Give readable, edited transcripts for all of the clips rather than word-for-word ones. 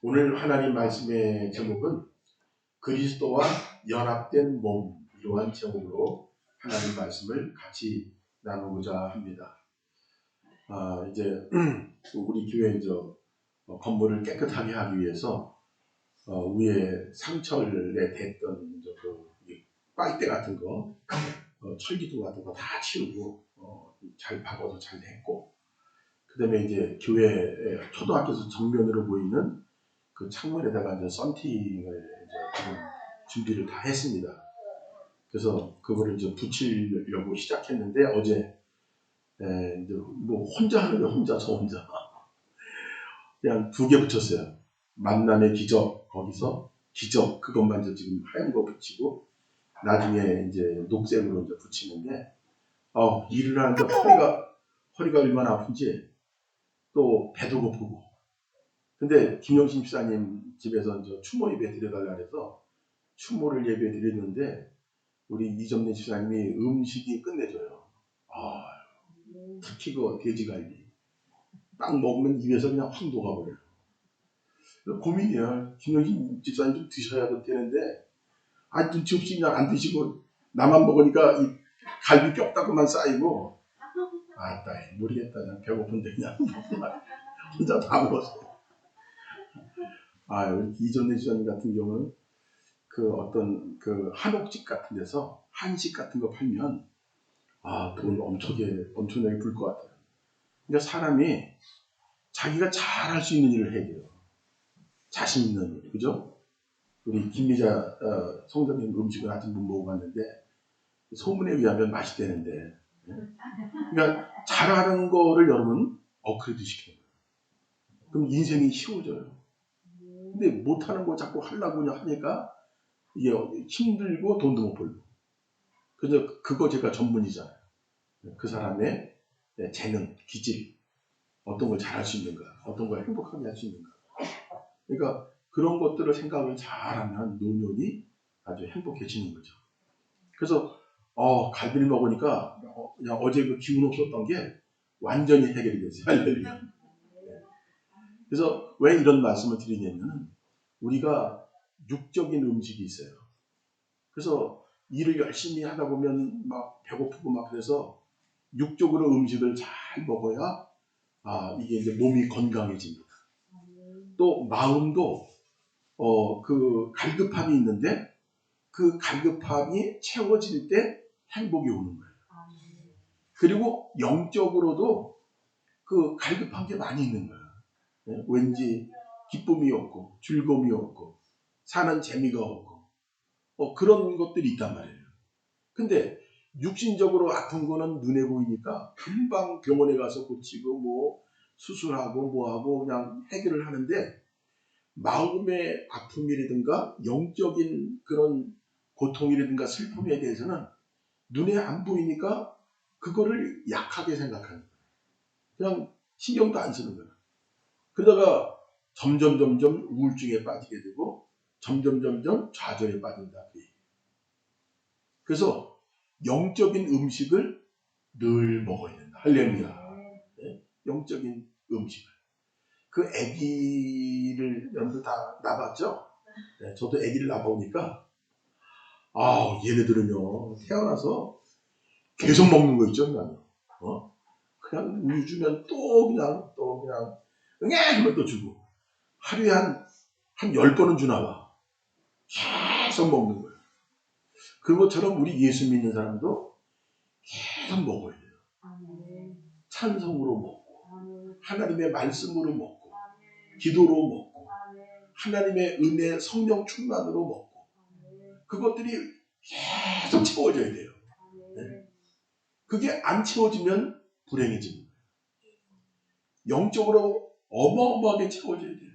오늘 하나님 말씀의 제목은 그리스도와 연합된 몸, 이러한 제목으로 하나님 말씀을 같이 나누고자 합니다. 이제 우리 교회 이제 건물을 깨끗하게 하기 위해서 위에 상철에 댔던 그 빨대 같은 거, 철기둥 같은 거 다 치우고 잘 박아서 잘 했고, 그다음에 이제 교회 초등학교에서 정면으로 보이는 그 창문에다가 이제 썬팅을 이제 지금 준비를 다 했습니다. 그래서 그거를 이제 붙이려고 시작했는데 어제 이제 뭐 혼자 하는 거 혼자 저 혼자 그냥 2개 붙였어요. 만남의 기적 거기서 기적 그것만 이제 지금 하얀 거 붙이고 나중에 이제 녹색으로 이제 붙이는데 일을 하는데 허리가 얼마나 아픈지 또 배도 고프고. 근데 김영신 집사님 집에서 이제 추모 예배 드려달라 그래서 추모를 예배 드리는데 우리 이점래 집사님이 음식이 끝내줘요. 특히 그 돼지갈비 딱 먹으면 입에서 그냥 확 녹아버려요. 고민이야. 김영신 집사님 좀 드셔야 되는데 눈치 없이 그냥 안 드시고 나만 먹으니까 이 갈비 뼈다구만 쌓이고 모르겠다. 그냥 배고픈데 그냥 혼자 다 먹었어요. 우리 이점래 집사님 같은 경우는 그 어떤 그 한옥집 같은 데서 한식 같은 거 팔면 돈 엄청나게 벌 것 같아요. 그러니까 사람이 자기가 잘할 수 있는 일을 해야 돼요. 자신 있는 일, 그죠? 우리 김미자 성도님 음식을 아직 못 먹어봤는데 소문에 의하면 맛있대는데, 그러니까 잘하는 거를 여러분 업그레이드 시키는 거예요. 그럼 인생이 쉬워져요. 근데 못하는 거 자꾸 하려고 하니까 이게 힘들고 돈도 못 벌고. 그래서 그거 제가 전문이잖아요. 그 사람의 재능, 기질, 어떤 걸 잘할 수 있는가, 어떤 걸 행복하게 할 수 있는가. 그러니까 그런 것들을 생각을 잘하면 노년이 아주 행복해지는 거죠. 그래서 갈비를 먹으니까 그냥 어제 그 기운 없었던 게 완전히 해결이 됐어요. 할렐루야. 그래서 왜 이런 말씀을 드리냐면 우리가 육적인 음식이 있어요. 그래서 일을 열심히 하다 보면 막 배고프고 막 그래서 육적으로 음식을 잘 먹어야 이게 이제 몸이 건강해집니다. 또 마음도 그 갈급함이 있는데 그 갈급함이 채워질 때 행복이 오는 거예요. 그리고 영적으로도 그 갈급한 게 많이 있는 거예요. 네? 왠지 기쁨이 없고 즐거움이 없고 사는 재미가 없고 그런 것들이 있단 말이에요. 근데 육신적으로 아픈 거는 눈에 보이니까 금방 병원에 가서 고치고 뭐 수술하고 뭐하고 그냥 해결을 하는데 마음의 아픔이라든가 영적인 그런 고통이라든가 슬픔에 대해서는 눈에 안 보이니까 그거를 약하게 생각하는 거예요. 그냥 신경도 안 쓰는 거예요. 그러다가 점점 우울증에 빠지게 되고 점점 좌절에 빠진다. 그래서 영적인 음식을 늘 먹어야 된다. 할렐루야. 네? 영적인 음식을. 그 아기를 여러분들 다 낳아봤죠? 네, 저도 아기를 낳아보니까 얘네들은요 태어나서 계속 먹는 거 있죠. 그냥 우유 주면 또 그냥 응애 하면 또 주고 하루에 한 10번은 주나 봐. 계속 먹는 거예요. 그것처럼 우리 예수 믿는 사람도 계속 먹어야 돼요. 찬성으로 먹고 하나님의 말씀으로 먹고 기도로 먹고 하나님의 은혜 성령 충만으로 먹고 그것들이 계속 채워져야 돼요. 네? 그게 안 채워지면 불행해집니다. 영적으로 어마어마하게 채워져야 돼요.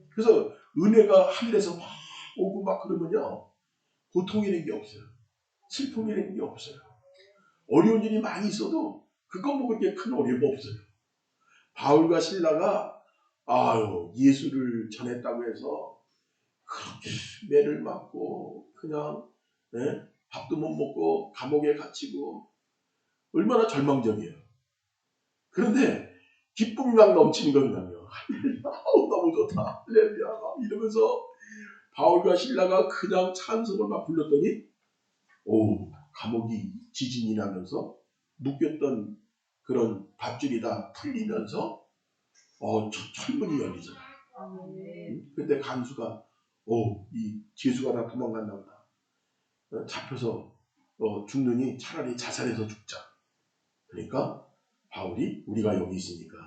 그래서 은혜가 하늘에서 막 오고 막 그러면요 고통이라는 게 없어요. 슬픔이라는 게 없어요. 어려운 일이 많이 있어도 그거 먹을 게 큰 어려움 없어요. 바울과 신라가 예수를 전했다고 해서 그렇게 매를 맞고 그냥 밥도 못 먹고 감옥에 갇히고 얼마나 절망적이에요. 그런데 기쁨이 막 넘치는 거거든요. 할렐루야, 너무 좋다, 할렐루야 이러면서 바울과 실라가 그냥 찬송을 막 불렀더니 감옥이 지진이 나면서 묶였던 그런 밧줄이 다 풀리면서 철문이 열리잖아. 그때 간수가 이 죄수가 다 도망갔나 보다. 잡혀서 죽느니 차라리 자살해서 죽자. 그러니까 바울이 우리가 여기 있으니까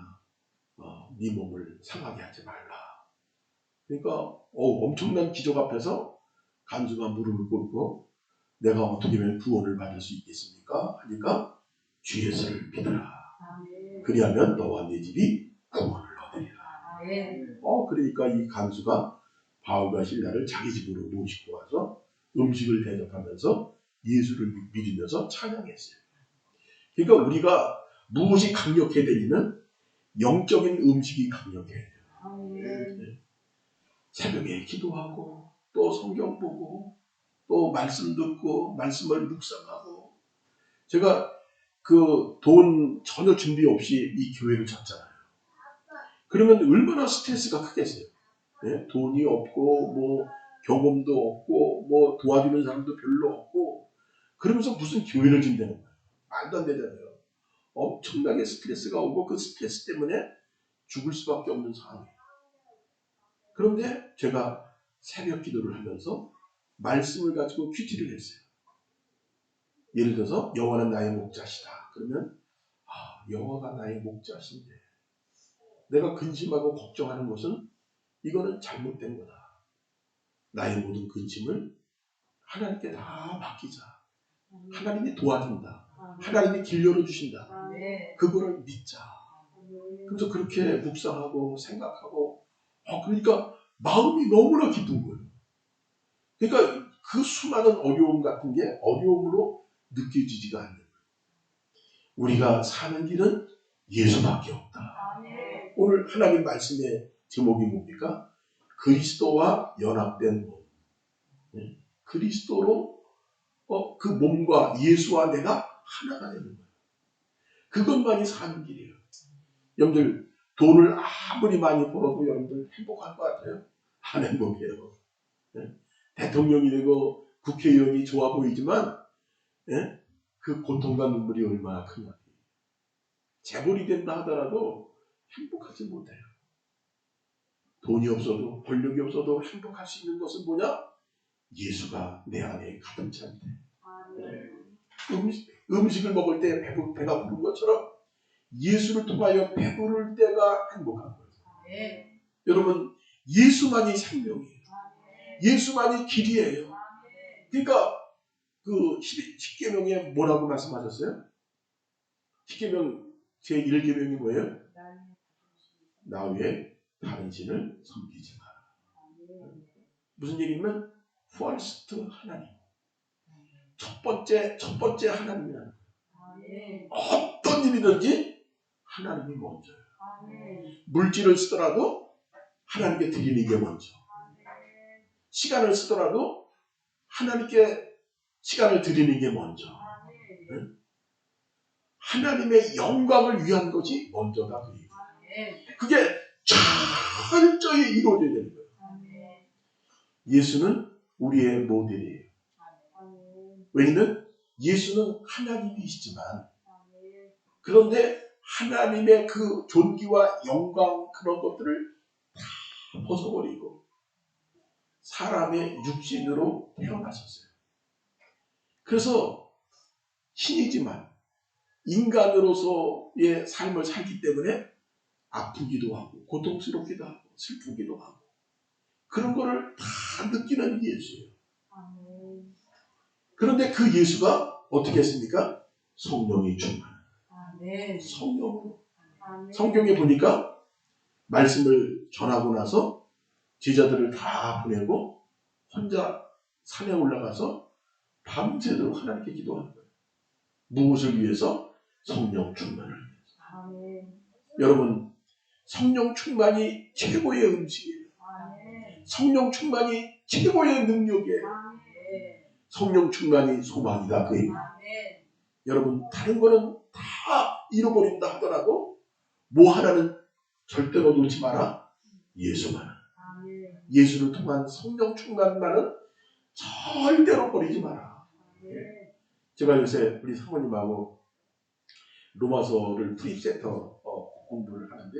네 몸을 상하게 하지 말라. 그러니까 엄청난 기적 앞에서 간수가 무릎을 꿇고 내가 어떻게 하면 구원을 받을 수 있겠습니까? 하니까 주 예수를 믿어라. 그리하면 너와 네 집이 구원을 얻으리라. 그러니까 이 간수가 바울과 실라를 자기 집으로 모시고 와서 음식을 대접하면서 예수를 믿으면서 찬양했어요. 그러니까 우리가 무엇이 강력해야 되냐면 영적인 음식이 강력해야 돼요. 새벽에 기도하고 또 성경 보고 또 말씀 듣고 말씀을 묵상하고. 제가 그 돈 전혀 준비 없이 이 교회를 찾잖아요. 그러면 얼마나 스트레스가 크겠어요. 네? 돈이 없고 뭐 경험도 없고 뭐 도와주는 사람도 별로 없고 그러면서 무슨 교회를 준다는 거예요. 말도 안 되잖아요. 엄청나게 스트레스가 오고 그 스트레스 때문에 죽을 수밖에 없는 상황이에요. 그런데 제가 새벽 기도를 하면서 말씀을 가지고 큐티를 했어요. 예를 들어서 여호와는 나의 목자시다. 그러면 여호와가 나의 목자신데 내가 근심하고 걱정하는 것은 이거는 잘못된 거다. 나의 모든 근심을 하나님께 다 맡기자. 하나님이 도와준다. 하나님이 길 열어주신다. 그거를 믿자. 그래서 그렇게 묵상하고 생각하고 그러니까 마음이 너무나 기쁜 거예요. 그러니까 그 수많은 어려움 같은 게 어려움으로 느껴지지가 않는 거예요. 우리가 사는 길은 예수밖에 없다. 오늘 하나님 말씀의 제목이 뭡니까? 그리스도와 연합된 몸. 그리스도로 그 몸과 예수와 내가 하나가 되는 거예요. 그것만이 사는 길이에요. 여러분들 돈을 아무리 많이 벌어도 여러분들 행복할 것 같아요? 안 행복해요. 대통령이 되고 국회의원이 좋아 보이지만 그 고통과 눈물이 얼마나 크냐. 재벌이 된다 하더라도 행복하지 못해요. 돈이 없어도 권력이 없어도 행복할 수 있는 것은 뭐냐? 예수가 내 안에 가득 찰 때. 음식을 먹을 때 배가 부른 것처럼 예수를 통하여 배부를 때가 행복한 거예요. 여러분 예수만이 생명이에요. 예수만이 길이에요. 그러니까 그 10계명에 뭐라고 말씀하셨어요? 10계명 제1계명이 뭐예요? 나 외에 다른 신을 섬기지 마라. 무슨 얘기냐면 first 하나님. 첫 번째 하나님이라는 거예요. 어떤 일이든지 하나님이 먼저예요. 물질을 쓰더라도 하나님께 드리는 게 먼저. 시간을 쓰더라도 하나님께 시간을 드리는 게 먼저. 하나님의 영광을 위한 것이 먼저다. 그게 철저히 이루어져야 되는 거예요. 예수는 우리의 모델이에요. 왜냐하면 예수는 하나님이시지만 그런데 하나님의 그 존귀와 영광 그런 것들을 다 벗어버리고 사람의 육신으로 태어나셨어요. 그래서 신이지만 인간으로서의 삶을 살기 때문에 아프기도 하고 고통스럽기도 하고 슬프기도 하고 그런 거를 다 느끼는 예수예요. 그런데 그 예수가 어떻게 했습니까? 성령이 충만. 성령으로. 성경에 보니까 말씀을 전하고 나서 제자들을 다 보내고 혼자 산에 올라가서 밤새도록 하나님께 기도하는 거예요. 무엇을 위해서? 성령 충만을 위해서. 여러분 성령 충만이 최고의 음식이에요. 성령 충만이 최고의 능력이에요. 성령 충만이 소망이다. 그 얘기입니다. 여러분 다른 거는 다 잃어버린다 하더라도 뭐 하나는 절대로 놓지 마라. 예수만. 예수를 통한 성령 충만만은 절대로 버리지 마라. 예. 제가 요새 우리 사모님하고 로마서를 프리셉터 공부를 하는데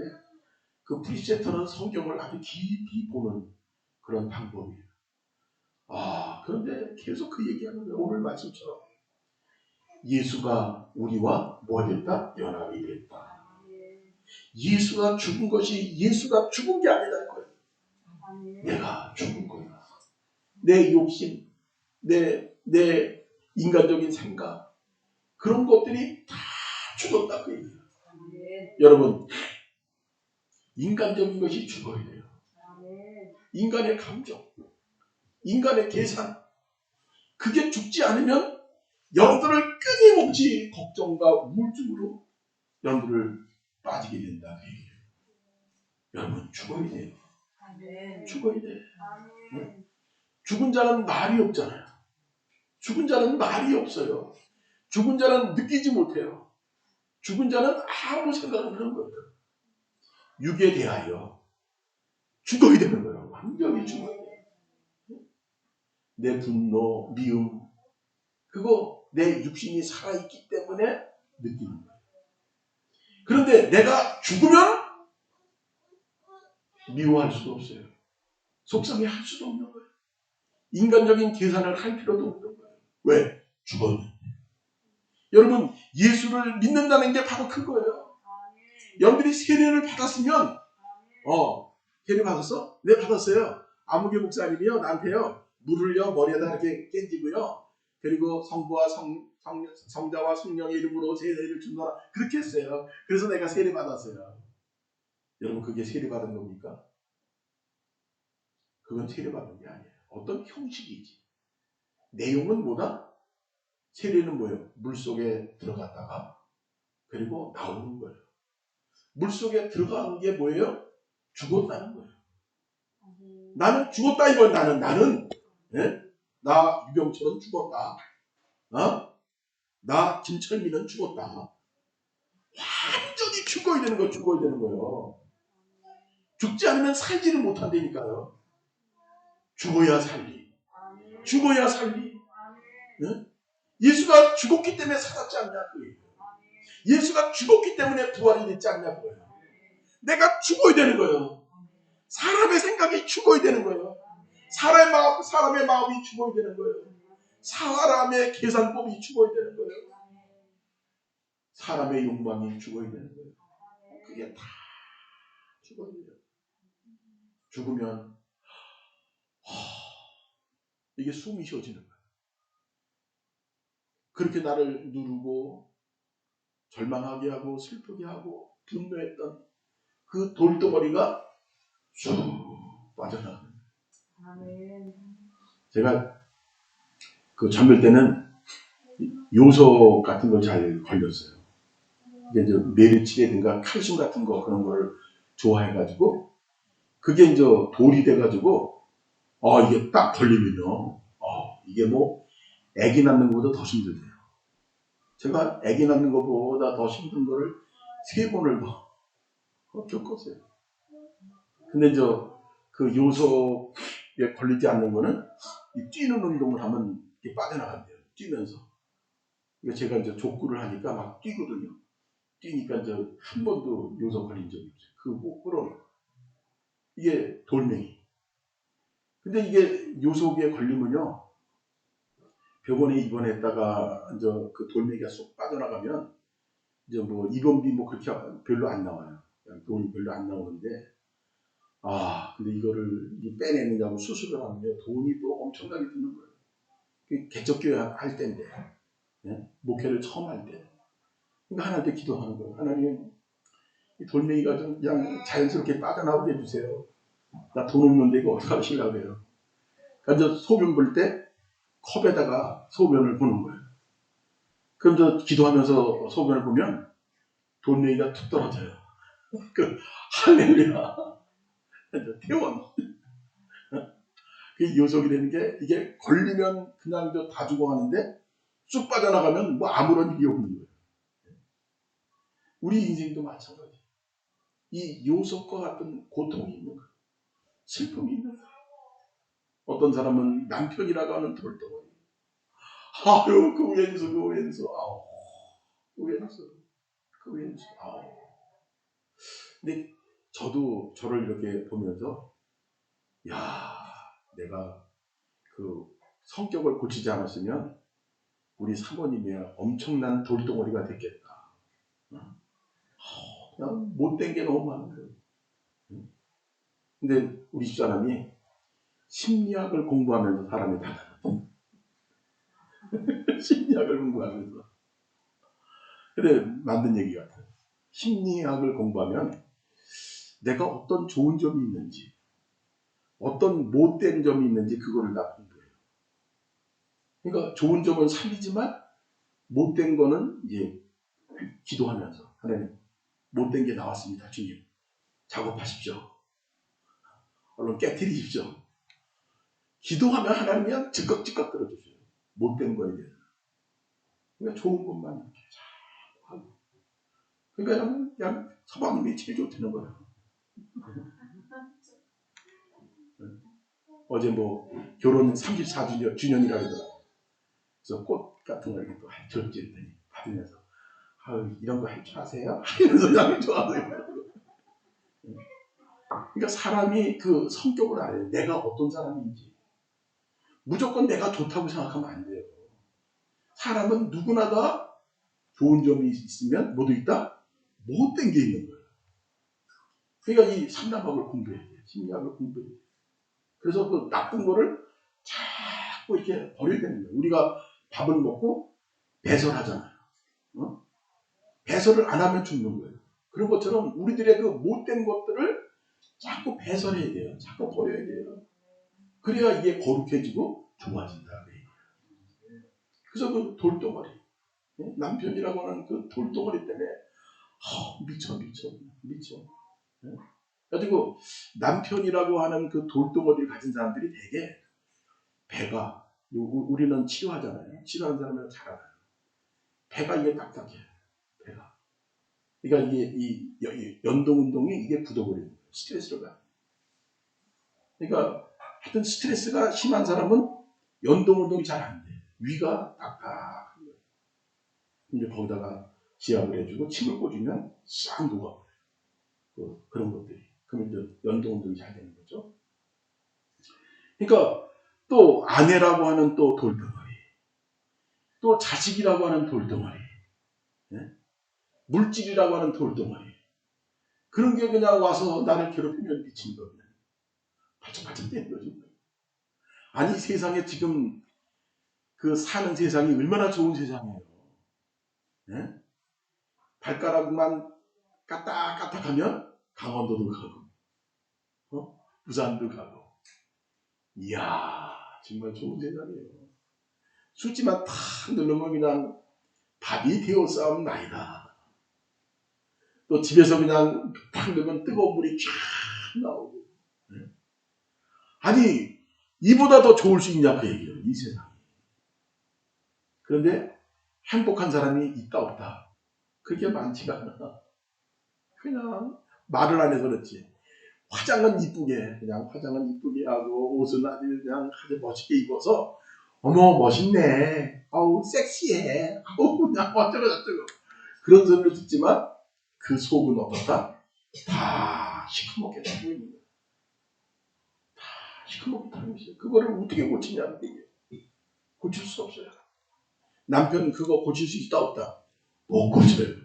그 프리셉터는 성경을 아주 깊이 보는 그런 방법이에요. 그런데 계속 그 얘기하는 거예요. 오늘 말씀처럼 예수가 우리와 뭐 됐다? 연합이 됐다. 예수가 죽은 것이 예수가 죽은 게 아니라는 거예요. 내가 죽은 거야. 내 욕심, 내 인간적인 생각, 그런 것들이 다 죽었다 그 얘기예요. 여러분, 인간적인 것이 죽어야 돼요. 인간의 감정, 인간의 계산, 그게 죽지 않으면 여러분들을 끊임없이 걱정과 우울증으로 여러분들을 빠지게 된다 그 얘기예요. 여러분, 죽어야 돼요. 죽어야 돼요. 네? 죽은 자는 말이 없잖아요. 죽은 자는 말이 없어요. 죽은 자는 느끼지 못해요. 죽은 자는 아무 생각 없는 거예요. 육에 대하여 죽어야 되는 거예요. 완전히 죽어야 돼요. 내 분노, 미움, 그거 내 육신이 살아있기 때문에 느끼는 거예요. 그런데 내가 죽으면 미워할 수도 없어요. 속상해할 수도 없는 거예요. 인간적인 계산을 할 필요도 없는 거예요. 왜? 죽었는데. 여러분, 예수를 믿는다는 게 바로 그거예요. 여러분들이 세례를 받았으면 세례 받았어? 네, 받았어요. 아무개 목사님이요 나한테요 물을요 머리에다 이렇게 깨지고요 그리고 성부와 성자와 성령의 이름으로 세례를 준다라 그렇게 했어요. 그래서 내가 세례 받았어요. 여러분, 그게 세례 받은 겁니까? 그건 세례 받은 게 아니에요. 어떤 형식이지. 내용은 뭐다? 세례는 뭐예요? 물속에 들어갔다가 그리고 나오는 거예요. 물속에 들어가는 게 뭐예요? 죽었다는 거예요. 나는 죽었다 이거예요. 나는 예? 나 유병철은 죽었다. 나 김철민은 죽었다. 완전히 죽어야 되는 거, 죽어야 되는 거예요. 죽지 않으면 살지를 못한다니까요. 죽어야 살리. 죽어야 살리. 예? 예수가 죽었기 때문에 살았지 않냐 그 얘기예요. 예수가 죽었기 때문에 부활이 됐지 않냐 그거예요. 내가 죽어야 되는 거예요. 사람의 생각이 죽어야 되는 거예요. 사람의 마음이 죽어야 되는 거예요. 사람의 계산법이 죽어야 되는 거예요. 사람의 욕망이 죽어야 되는 거예요. 그게 다 죽어야 돼요. 죽으면 이게 숨이 쉬어지는 거예요. 그렇게 나를 누르고 절망하게 하고 슬프게 하고 분노했던 그 돌덩어리가 쑥 빠져나가는 거예요. 제가 그 잠들 때는 요소 같은 걸 잘 걸렸어요. 이게 이제 메르치라든가 칼슘 같은 거 그런 걸 좋아해가지고 그게 이제 돌이 돼가지고 이게 딱 걸리면요. 이게 뭐 아기 낳는 것보다 더 힘들대요. 제가 아기 낳는 것보다 더 힘든 거를 3번을 더 겪었어요. 근데 그 요소에 걸리지 않는 거는 이 뛰는 운동을 하면 이게 빠져나간대요. 뛰면서. 그러니까 제가 이제 족구를 하니까 막 뛰거든요. 뛰니까 이제 한 번도 요소 걸린 적이 없어요. 그거 끌어내. 이게 돌멩이. 근데 이게 요소에 걸리면요. 병원에 입원했다가 이제 그 돌멩이가 쏙 빠져나가면 이제 뭐 입원비 뭐 그렇게 별로 안 나와요. 돈이 별로 안 나오는데 근데 이거를 빼내느냐고 수술을 하면 돈이 또 엄청나게 드는 거예요. 개척교회 할 때인데 목회를 처음 할 때. 그러니까 하나님께 기도하는 거예요. 하나님, 이 돌멩이가 좀 그냥 자연스럽게 빠져나오게 해주세요. 나 돈 없는데 이거 어떻게 하시려고 해요. 그러니까 소변 볼 때 컵에다가 소변을 보는 거예요. 그럼 기도하면서 소변을 보면 돌멩이가 툭 떨어져요. 할렐루야. 태원. 그 요속이 되는 게 이게 걸리면 그냥 다 죽어가는데 쑥 빠져나가면 뭐 아무런 일이 없는 거예요. 우리 인생도 마찬가지예요. 이 요셉과 같은 고통이 있는 거예요. 슬픔이 있는 거예요. 어떤 사람은 남편이라고 하는 돌덩어리. 아유, 그 왼수, 그 왼수, 아우, 그 왼수, 그 왼수, 아우. 근데 저도 저를 이렇게 보면서, 야, 내가 그 성격을 고치지 않았으면 우리 사모님이 엄청난 돌덩어리가 됐겠다. 그냥 못된 게 너무 많은 거예요. 근데 우리 집사람이 심리학을 공부하면서 사람이 달라요. 심리학을 공부하면서. 근데 만든 얘기 같아요. 심리학을 공부하면 내가 어떤 좋은 점이 있는지, 어떤 못된 점이 있는지 그거를 다 공부해요. 그러니까 좋은 점은 살리지만 못된 거는 이제 기도하면서 하나님 못된 게 나왔습니다. 주님 작업하십시오. 얼른 깨트리십시오. 기도하면 하나님이 즉각즉각 들어주세요. 못된 거에 대해서. 그러니까 좋은 것만 이렇게 자꾸 하고. 그러니까 그냥 서방님이 제일 좋다는 거예요. 어제 뭐 결혼 34주년이라 그러더라고요. 그래서 꽃 같은 걸 이렇게 또 줬지 받으면서 이런 거 할 줄 아세요? 이러면서 그냥 좋아하세요. 그러니까 사람이 그 성격을 알아요. 내가 어떤 사람인지. 무조건 내가 좋다고 생각하면 안 돼요. 사람은 누구나 다 좋은 점이 있으면 뭐도 있다? 못된 게 있는 거예요. 그러니까 이 상담학을 공부해야 돼요. 심리학을 공부해야 돼요. 그래서 그 나쁜 거를 자꾸 이렇게 버려야 되는 거예요. 우리가 밥을 먹고 배설하잖아요. 어? 배설을 안 하면 죽는 거예요. 그런 것처럼 우리들의 그 못된 것들을 자꾸 배설해야 돼요. 자꾸 버려야 돼요. 그래야 이게 거룩해지고 좋아진다. 그래서 그 돌덩어리, 남편이라고 하는 그 돌덩어리 때문에 미쳐. 그래가지고 남편이라고 하는 그 돌덩어리를 가진 사람들이 되게 배가, 우리는 치료하잖아요. 치료하는 사람은 잘 알아요. 배가 이게 딱딱해. 배가. 그러니까 이게 이 연동 운동이 이게 굳어버리는 거예요. 스트레스가. 그러니까 하여튼 스트레스가 심한 사람은 연동 운동이 잘 안 돼. 위가 딱딱한 거예요. 이제 거기다가 지압을 해주고 침을 꽂으면 싹 녹아버려요. 그런 것들이. 그러면 이제 연동 운동이 잘 되는 거죠. 그러니까 또 아내라고 하는 또 돌덩어리, 또 자식이라고 하는 돌덩어리, 물질이라고 하는 돌덩어리. 그런 게 그냥 와서 나를 괴롭히면 미친 거거든요. 발짝발짝 되는 거죠. 아니 세상에 지금 그 사는 세상이 얼마나 좋은 세상이에요. 네? 발가락만 까딱까딱하면 강원도도 가고, 부산도 가고. 이야 정말 좋은 세상이에요. 수지만 탁 누르면 그냥 밥이 되어 싸움 나이다. 또 집에서 그냥 탁 누르면 뜨거운 물이 쫙 나오고. 아니 이보다 더 좋을 수 있냐 그 얘기예요. 이 세상이. 그런데 행복한 사람이 있다 없다. 그게 많지가 않아. 그냥 말을 안 해서 그렇지. 화장은 이쁘게 하고 옷은 아주 그냥 아주 멋지게 입어서 어머 멋있네. 아우 섹시해. 아우 그냥 어쩌고 저쩌고 그런 소리를 듣지만 그 속은 어떻다? 다 시커멓게 다 보이는 거야. 다 시커멓게 다 보이는 거야. 그거를 어떻게 고치냐는 얘기예요. 고칠 수 없어요. 남편 그거 고칠 수 있다 없다? 못 고쳐요.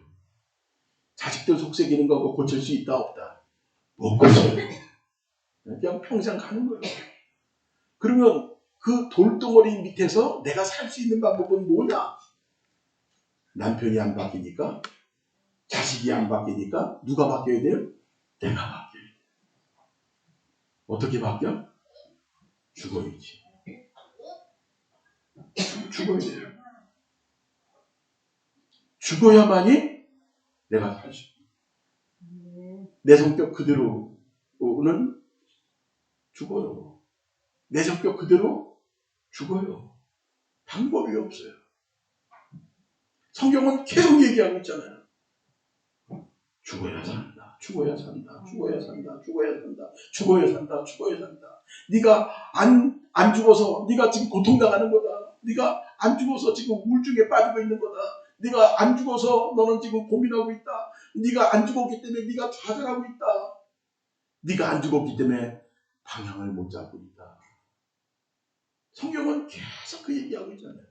자식들 속삭이는 거 고칠 수 있다 없다? 못 고쳐요. 그냥 평생 가는 거예요. 그러면 그 돌덩어리 밑에서 내가 살 수 있는 방법은 뭐냐? 남편이 안 바뀌니까, 자식이 안 바뀌니까 누가 바뀌어야 돼요? 내가 바뀌어야 돼요. 어떻게 바뀌어? 죽어야지. 죽어야 돼요. 죽어야만이 내가 살 수 있어요. 내 성격 그대로는 죽어요. 내 성격 그대로 죽어요. 방법이 없어요. 성경은 계속 얘기하고 있잖아요. 죽어야 산다. 죽어야 산다. 죽어야 산다. 죽어야 산다. 죽어야 산다. 죽어야 산다. 네가 안 죽어서 네가 지금 고통당하는 거다. 네가 안 죽어서 지금 우울증에 빠지고 있는 거다. 네가 안 죽어서 너는 지금 고민하고 있다. 네가 안 죽었기 때문에 네가 좌절하고 있다. 네가 안 죽었기 때문에 방향을 못 잡고 있다. 성경은 계속 그 얘기하고 있잖아요.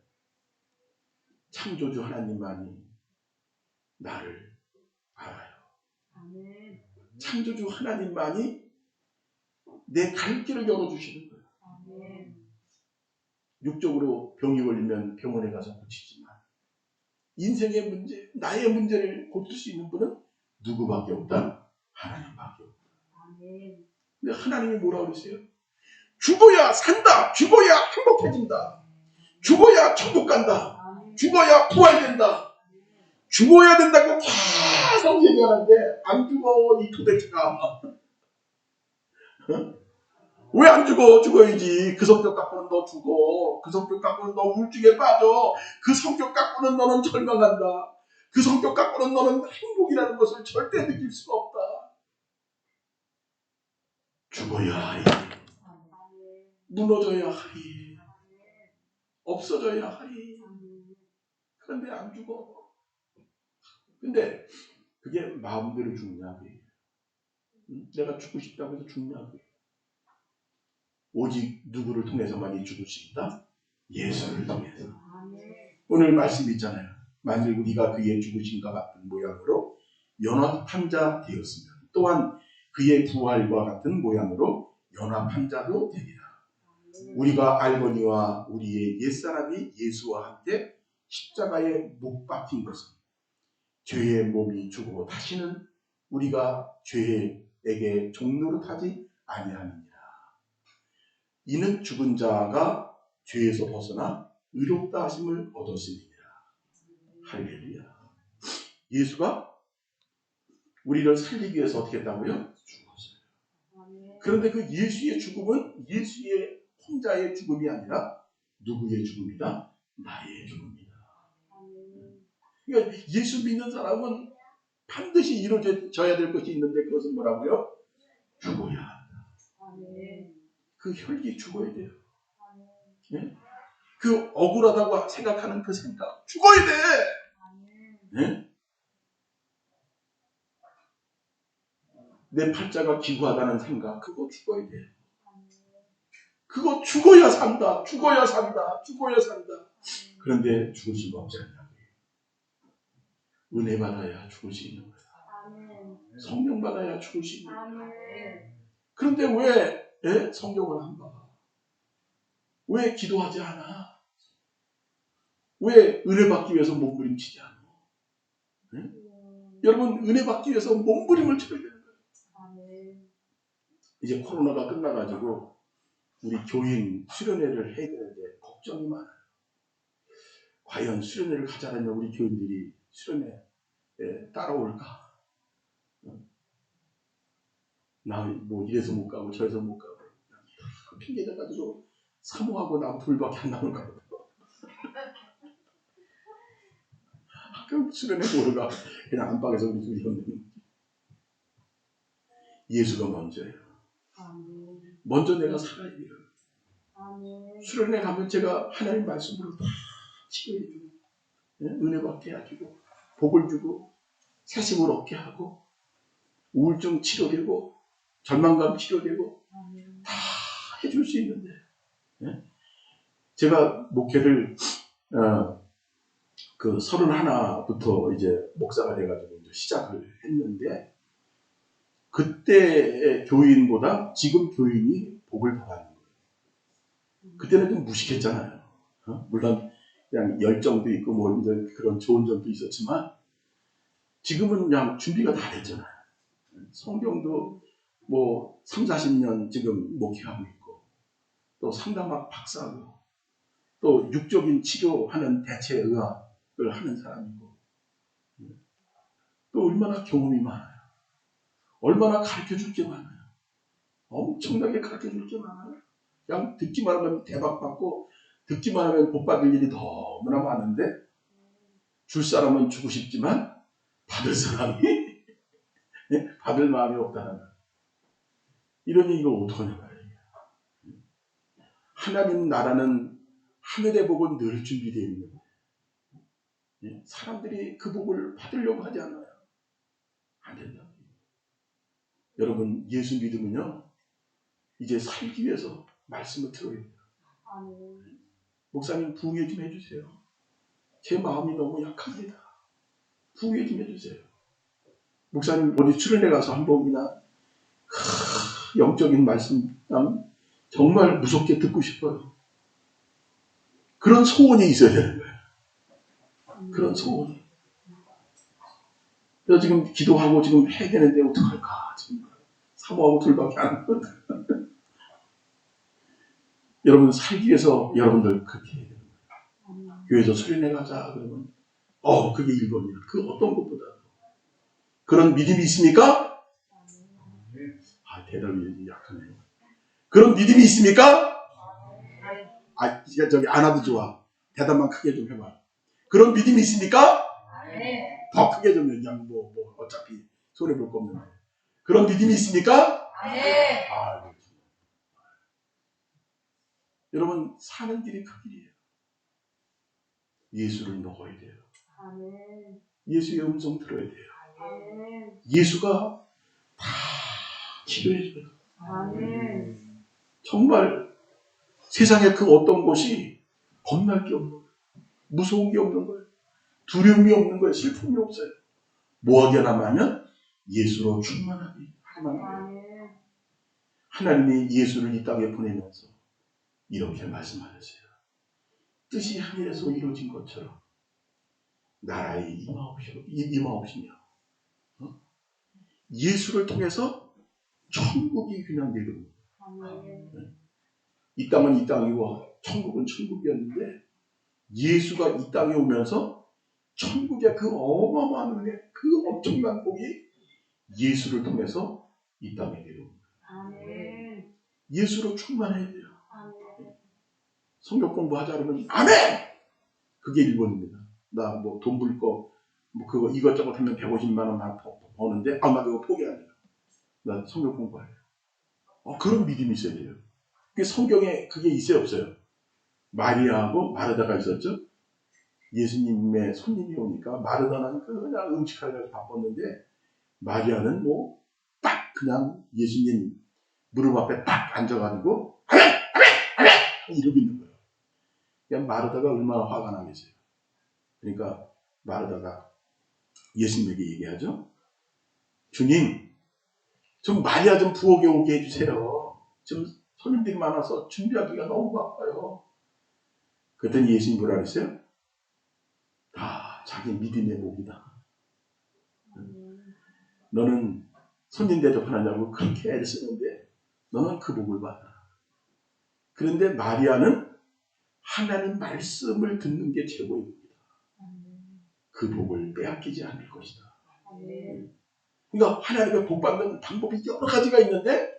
창조주 하나님만이 나를 알아요. 창조주 하나님만이 내 갈 길을 열어주시는 거예요. 육적으로 병이 걸리면 병원에 가서 고치지만 인생의 문제, 나의 문제를 고칠 수 있는 분은 누구밖에 없다? 하나님밖에 없다. 근데 하나님이 뭐라고 그러세요? 죽어야 산다. 죽어야 행복해진다. 죽어야 천국 간다. 죽어야 부활된다. 죽어야 된다고 계속 얘기하는데 안 죽어 이 도대체가. 왜 안 죽어? 죽어야지. 그 성격 갖고는 너 죽어. 그 성격 갖고는 너 우울증에 빠져. 그 성격 갖고는 너는 절망한다. 그 성격 갖고는 너는 행복이라는 것을 절대 느낄 수가 없다. 죽어야 하리. 무너져야 하리. 없어져야 하리. 그런데 안 죽어. 근데 그게 마음대로 죽냐고. 내가 죽고 싶다고 해서 죽냐고. 오직 누구를 통해서만이 죽을 수 있다? 예수를 통해서. 오늘 말씀 있잖아요. 만일 우리가 그의 죽으심과 같은 모양으로 연합한 자 되었으면 또한 그의 부활과 같은 모양으로 연합한 자도 되리라. 우리가 알거니와 우리의 옛사람이 예수와 함께 십자가에 못 박힌 것은 죄의 몸이 죽고 다시는 우리가 죄에게 종노릇하지 아니하느니라. 이는 죽은 자가 죄에서 벗어나 의롭다 하심을 얻었음이니라. 할렐루야. 예수가 우리를 살리기 위해서 어떻게 했다고요? 죽었어요. 그런데 그 예수의 죽음은 예수의 혼자의 죽음이 아니라 누구의 죽음이다? 나의 죽음이다. 그러니까 예수 믿는 사람은 반드시 이루어져야 될 것이 있는데 그것은 뭐라고요? 죽어야 한다. 그 혈기 죽어야 돼요. 네? 그 억울하다고 생각하는 그 생각 죽어야 돼. 네? 내 팔자가 기구하다는 생각 그거 죽어야 돼. 그거 죽어야 산다. 죽어야 산다. 죽어야 산다. 그런데 죽을 수가 없잖아요. 은혜 받아야 죽을 수 있는 거야. 성령 받아야 죽을 수 있는 거야. 그런데 왜 성경을 안 봐? 왜 기도하지 않아? 왜 은혜 받기 위해서 몸부림치지 않아? 네? 여러분 은혜 받기 위해서 몸부림을 쳐야 되는 거예요. 이제 코로나가 끝나가지고 우리 교인 수련회를 해야 되는데 걱정이 많아요. 과연 수련회를 가자면 우리 교인들이 수련회에 따라올까? 나 뭐 이래서 못 가고 저래서 못 가고 핑계 대가지고 사모하고 나 둘밖에 안 나오는 거예요. 그럼 수련회 보러 가. 그냥 안방에서 우리 둘이 없는. 예수가 먼저예요. 먼저 내가 살아야 돼요. 수련회 가면 제가 하나님 말씀으로 다 치료해주고 은혜 받게 해주고 복을 주고 새심을 얻게 하고 우울증 치료되고 절망감 치료되고 다 해줄 수 있는데 제가 목회를 그 31부터 이제 목사가 돼가지고 이제 시작을 했는데 그때의 교인보다 지금 교인이 복을 받는 거예요. 그때는 좀 무식했잖아요. 물론 그냥 열정도 있고 뭐 그런 좋은 점도 있었지만 지금은 그냥 준비가 다 됐잖아요. 성경도 뭐 3, 40년 지금 목회하고 있고 또 상담학 박사고 또 육적인 치료하는 대체의학을 하는 사람이고 또 얼마나 경험이 많아요. 얼마나 가르쳐줄 게 많아요. 엄청나게 가르쳐줄 게 많아요. 그냥 듣기만 하면 대박 받고 듣기만 하면 복 받을 일이 너무나 많은데 줄 사람은 주고 싶지만 받을 사람이 받을 마음이 없다는 말. 이러니 이거 어떡하냐 말이에요. 하나님 나라는 하늘의 복은 늘 준비되어 있는 거예요. 사람들이 그 복을 받으려고 하지 않아요. 안 된다. 여러분 예수 믿으면요 이제 살기 위해서 말씀을 들어야 돼요. 목사님 부흥회 좀 해주세요. 제 마음이 너무 약합니다. 부흥회 좀 해주세요. 목사님 어디 출연회 가서 한 번이나 영적인 말씀 정말 무섭게 듣고 싶어요. 그런 소원이 있어야 되는 거예요. 그런 소원이. 그래서 지금 기도하고 지금 해야 되는데 어떡할까 지금 사모하고 둘밖에 안 하거든. 여러분 살기 위해서 여러분들 그렇게 해야 되는 거예요. 교회에서 수련회 가자 그러면 그게 1번이야. 그 어떤 것보다 그런 믿음이 있습니까? 대답이 약하네요. 그런 믿음이 있습니까? 저기 안 와도 좋아. 대답만 크게 좀 해봐. 그런 믿음이 있습니까? 더 크게 좀 그냥 어차피 손해 볼 거 없는데. 그런 믿음이 있습니까? 네. 여러분 사는 길이 그 길이에요. 예수를 먹어야 돼요. 예수의 음성 들어야 돼요. 예수가 다 치료해 줘요. 정말 세상에 그 어떤 곳이 겁날 게 없는 거예요. 무서운 게 없는 거예요. 두려움이 없는 거예요. 슬픔이 없어요. 뭐 하게나 하면 예수로 충만하게 하기만 해요. 하나님이 예수를 이 땅에 보내면서 이렇게 말씀하셨어요. 뜻이 하늘에서 이루어진 것처럼 나라의 임하옵시며 예수를 통해서 천국이 그냥 내려옵니다. 이 땅은 이 땅이고 천국은 천국이었는데 예수가 이 땅에 오면서 천국의 그 어마어마한 은혜, 그 엄청난 복이 예수를 통해서 이 땅에 내려옵니다. 예수로 충만해야 돼요. 성경 공부하자 그러면 아멘! 그게 1번입니다. 나 돈 벌 거 그거 이것저것 하면 150만 원 버는데 나 그거 포기하냐. 나 성경 공부할래. 그런 믿음이 있어야 돼요. 성경에 그게 있어요 없어요? 마리아하고 마르다가 있었죠. 예수님의 손님이 오니까 마르다는 그냥 음식하려고 바빴는데 마리아는 딱 그냥 예수님 무릎 앞에 딱 앉아가지고 아멘! 아멘! 아멘! 이러고 있는 거예요. 그냥 마르다가 얼마나 화가 나겠어요. 그러니까 마르다가 예수님에게 얘기하죠. 주님 좀 마리아 좀 부엌에 오게 해주세요. 지금 손님들이 많아서 준비하기가 너무 바빠요. 그랬더니 예수님 뭐라 그랬어요? 다 자기 믿음의 복이다. 너는 손님 대접하느냐고 그렇게 애를 쓰는데 너는 그 복을 받아. 그런데 마리아는 하나님 말씀을 듣는 게 최고의 복이다. 그 복을 빼앗기지 않을 것이다. 그러니까 하나님의 복 받는 방법이 여러 가지가 있는데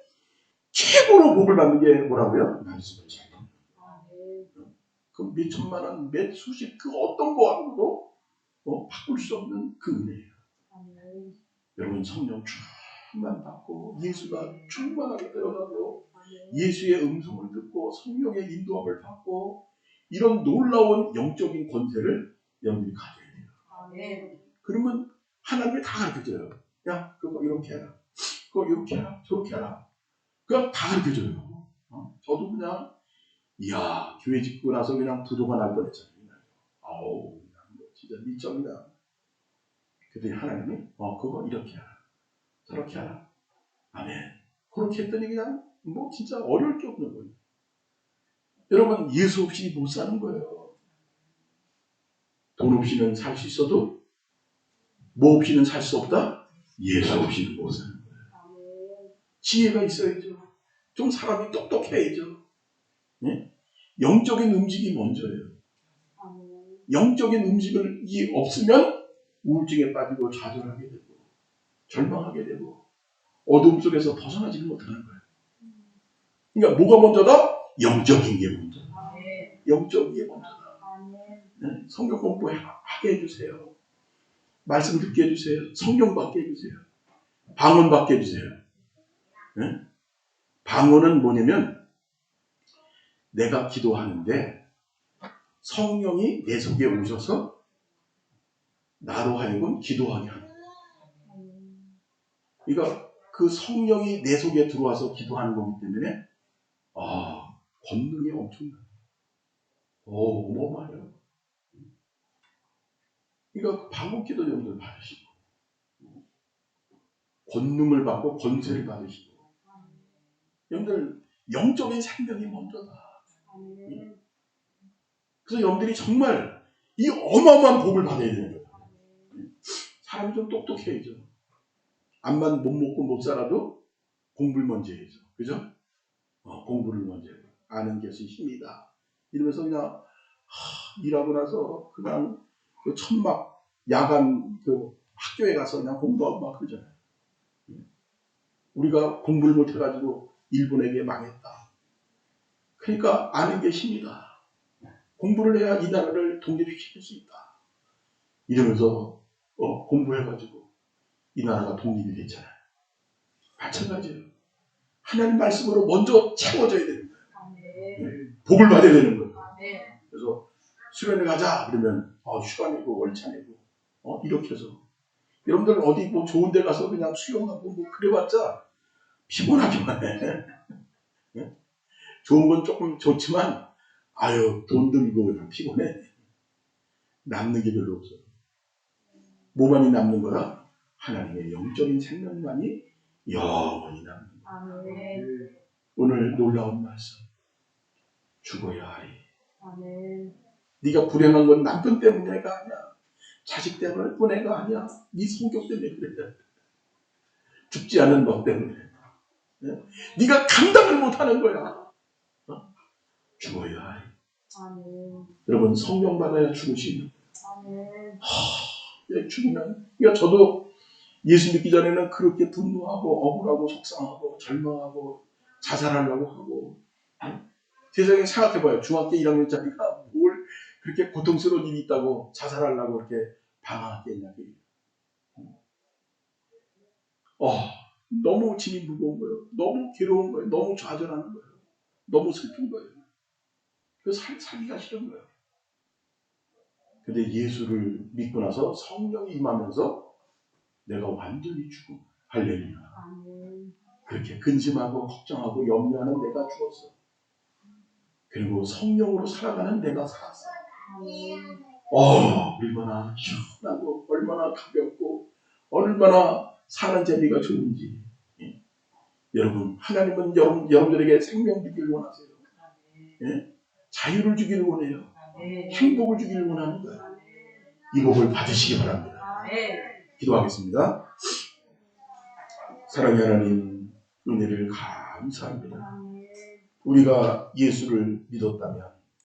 최고로 복을 받는 게 뭐라고요? 말씀을 잘 듣는 거예요. 그 몇 천만 원, 몇 수십 그 어떤 거하고도 바꿀 수 없는 그 은혜예요. 여러분 성령 충만 받고 예수가 충만하게 되어가고 예수의 음성을 듣고 성령의 인도함을 받고 이런 놀라운 영적인 권세를 여러분이 가져야 돼요. 그러면 하나님이 다 가르쳐줘요. 야 그거 이렇게 해라. 그거 이렇게 해라. 저렇게 해라. 그냥 다 가르쳐줘요. 저도 그냥 이야 교회 짓고 나서 그냥 부도가 날 뻔했잖아요. 아우 진짜 미쳤나. 그랬더니 하나님이 그거 이렇게 하라. 저렇게 하라. 아멘. 그렇게 했더니 그냥 진짜 어려울 게 없는 거예요. 여러분 예수 없이 못 사는 거예요. 돈 없이는 살 수 있어도 뭐 없이는 살 수 없다? 예수 없이는 못 사는 거예요. 지혜가 있어야죠. 좀 사람이 똑똑해야죠. 네? 영적인 음식이 먼저예요. 영적인 음식이 없으면 우울증에 빠지고 좌절하게 되고 절망하게 되고 어둠 속에서 벗어나지 못하는 거예요. 그러니까 뭐가 먼저다? 영적인 게 먼저다. 영적인 게 먼저다. 네? 성경 공부하게 해주세요. 말씀 듣게 해주세요. 성경 받게 해주세요. 방언 받게 해주세요. 네? 방언은 뭐냐면 내가 기도하는데 성령이 내 속에 오셔서 나로 하여금 기도하게 하는 거예요. 그러니까 그 성령이 내 속에 들어와서 기도하는 거기 때문에 권능이 엄청나요. 어마어마해요. 그러니까 방언 기도 여러분들 받으시고 권능을 받고 권세를 받으시고 여러분들 영적인 생명이 먼저다. 그래서 여러분들이 정말 이 어마어마한 복을 받아야 되는 거예요. 사람이 좀 똑똑해야죠. 암만 못 먹고 못 살아도 공부를 먼저 해야죠. 그죠? 공부를 먼저 해요. 아는 것이 힘이다. 이러면서 그냥 일하고 나서 그냥 그 천막 야간 그 학교에 가서 그냥 공부하고 막 그러잖아요. 우리가 공부를 못 해가지고 일본에게 망했다. 그러니까 아는 게 힘이다. 공부를 해야 이 나라를 독립시킬 수 있다. 이러면서 공부해가지고 이 나라가 독립이 됐잖아요. 마찬가지예요. 하나님 말씀으로 먼저 채워져야 되는 거예요. 복을 받아야 되는 거예요. 그래서 수련회 가자 그러면 휴가 내고 월차 내고 이렇게 해서 여러분들 어디 뭐 좋은 데 가서 그냥 수영하고 뭐 그래봤자 피곤하기만 해. 좋은 건 조금 좋지만 돈 들고 그냥 피곤해. 남는 게 별로 없어요. 뭐만이 남는 거라? 하나님의 영적인 생명만이 영원히 남는 거예요. 오늘 놀라운 말씀. 죽어야 하리. 네가 불행한 건 남편 때문에가 아니야. 자식 때문에가 아니야. 네 성격 때문에 그래. 죽지 않은 너 때문에. 네가 감당을 못하는 거야. 죽어야 하리. 여러분 성령 받아야 죽을 수 있는 거예요. 죽으면 그러니까 저도 예수 믿기 전에는 그렇게 분노하고 억울하고 속상하고 절망하고 자살하려고 하고 세상에 생각해봐요. 중학교 1학년짜리가 뭘 그렇게 고통스러운 일이 있다고 자살하려고 그렇게 방황했겠냐. 너무 짐이 무거운 거예요. 너무 괴로운 거예요. 너무 좌절하는 거예요. 너무 슬픈 거예요. 그래서 살기가 싫은 거예요. 근데 예수를 믿고 나서 성령이 임하면서 내가 완전히 죽고 할렐루야. 그렇게 근심하고 걱정하고 염려하는 내가 죽었어. 그리고 성령으로 살아가는 내가 살았어. 얼마나 시원하고 얼마나 가볍고 얼마나 사는 재미가 좋은지. 여러분 하나님은 여러분들에게 생명 주기를 원하세요. 자유를 주기를 원해요. 행복을 주기를 원하는 거예요. 이 복을 받으시기 바랍니다. 기도하겠습니다. 사랑의 하나님 은혜를 감사합니다. 우리가 예수를 믿었다면